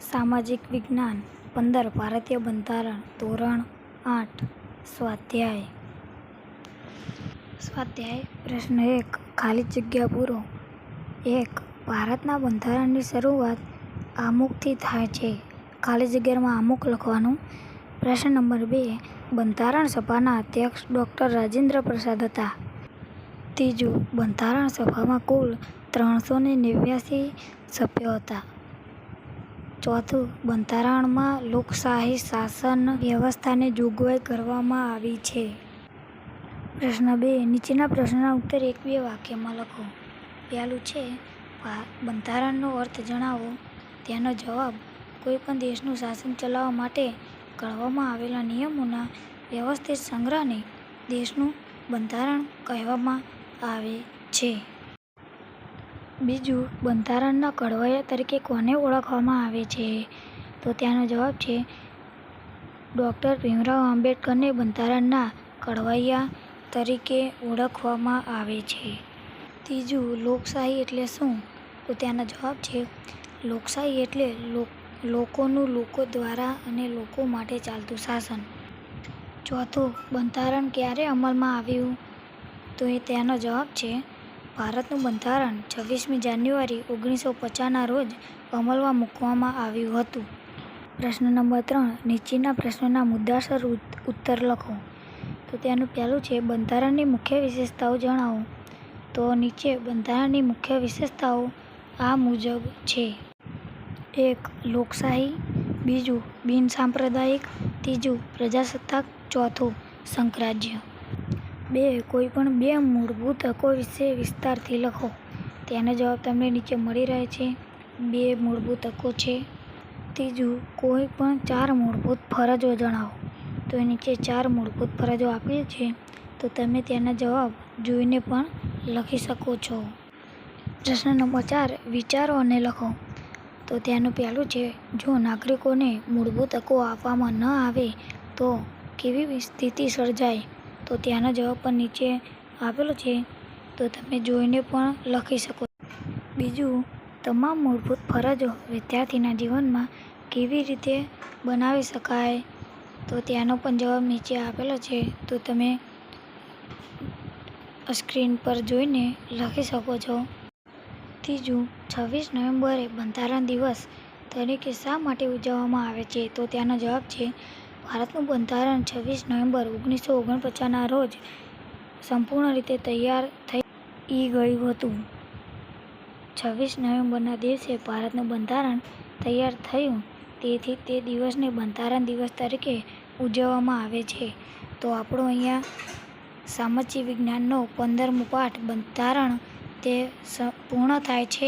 સામાજિક વિજ્ઞાન 15 ભારતીય બંધારણ ધોરણ 8 સ્વાધ્યાય પ્રશ્ન 1 ખાલી જગ્યા પૂરો 1. ભારતના બંધારણની શરૂઆત આમુખથી થાય છે. ખાલી જગ્યામાં આમુખ લખવાનું. પ્રશ્ન નંબર 2 બંધારણ સભાના અધ્યક્ષ ડૉ. રાજેન્દ્ર પ્રસાદ હતા. 3. બંધારણ સભામાં કુલ 389 સભ્યો હતા. 4. બંધારણમાં લોકશાહી શાસન વ્યવસ્થાની જોગવાઈ કરવામાં આવી છે. પ્રશ્ન 2 નીચેના પ્રશ્નોના ઉત્તર 1-2 વાક્યમાં લખો. પહેલું છે બંધારણનો અર્થ જણાવો. તેનો જવાબ કોઈપણ દેશનું શાસન ચલાવવા માટે ઘડવામાં આવેલા નિયમોના વ્યવસ્થિત સંગ્રહને દેશનું બંધારણ કહેવામાં આવે છે. બીજું બંધારણના ઘડવૈયા તરીકે કોને ઓળખવામાં આવે છે? તો તેનો જવાબ છે ડૉ. ભીમરાવ આંબેડકરને બંધારણના ઘડવૈયા તરીકે ઓળખવામાં આવે છે. ત્રીજું લોકશાહી એટલે શું? તો તેનો જવાબ છે લોકશાહી એટલે લોકોનું લોકો દ્વારા અને લોકો માટે ચાલતું શાસન. ચોથું બંધારણ ક્યારે અમલમાં આવ્યું? તો તેનો જવાબ છે ભારતનું બંધારણ 26મી જાન્યુઆરી 1950ના રોજ અમલમાં મૂકવામાં આવ્યું હતું. પ્રશ્ન નંબર 3 નીચેના પ્રશ્નોના મુદ્દાસર ઉત્તર લખો. તો તેનું પહેલું છે બંધારણની મુખ્ય વિશેષતાઓ જણાવો. તો નીચે બંધારણની મુખ્ય વિશેષતાઓ આ મુજબ છે. 1. લોકશાહી. 2. બિનસાંપ્રદાયિક. 3. પ્રજાસત્તાક. 4. સંઘરાજ્ય. 2. કોઈપણ 2 મૂળભૂત હકો વિશે વિસ્તારથી લખો. તેનો જવાબ તમને નીચે મળી રહે છે. 2 મૂળભૂત હકો છે. 3. કોઈ પણ 4 મૂળભૂત ફરજો જણાવો. તો નીચે 4 મૂળભૂત ફરજો આપેલી છે. તો તમે તેના જવાબ જોઈને પણ લખી શકો છો. પ્રશ્ન નંબર 4 વિચારો અને લખો. તો તેનું પહેલું છે જો નાગરિકોને મૂળભૂત હકો આપવામાં ન આવે તો કેવી સ્થિતિ સર્જાય? તો તેનો જવાબ પણ નીચે આપેલો છે. તો તમે જોઈને પણ લખી શકો. બીજું તમામ મૂળભૂત ફરજો વિદ્યાર્થીના જીવનમાં કેવી રીતે બનાવી શકાય? તો તેનો પણ જવાબ નીચે આપેલો છે. તો તમે સ્ક્રીન પર જોઈને લખી શકો છો. ત્રીજું 26 નવેમ્બરે બંધારણ દિવસ તરીકે શા માટે ઉજવવામાં આવે છે? તો તેનો જવાબ છે ભારતનું બંધારણ 26 નવેમ્બર 1949ના રોજ સંપૂર્ણ રીતે તૈયાર થઈ ગયું હતું. 26 નવેમ્બરના દિવસે ભારતનું બંધારણ તૈયાર થયું, તેથી તે દિવસને બંધારણ દિવસ તરીકે ઉજવવામાં આવે છે. તો આપણો અહીંયા સામાજિક વિજ્ઞાનનો 15મો પાઠ બંધારણ તે પૂર્ણ થાય છે.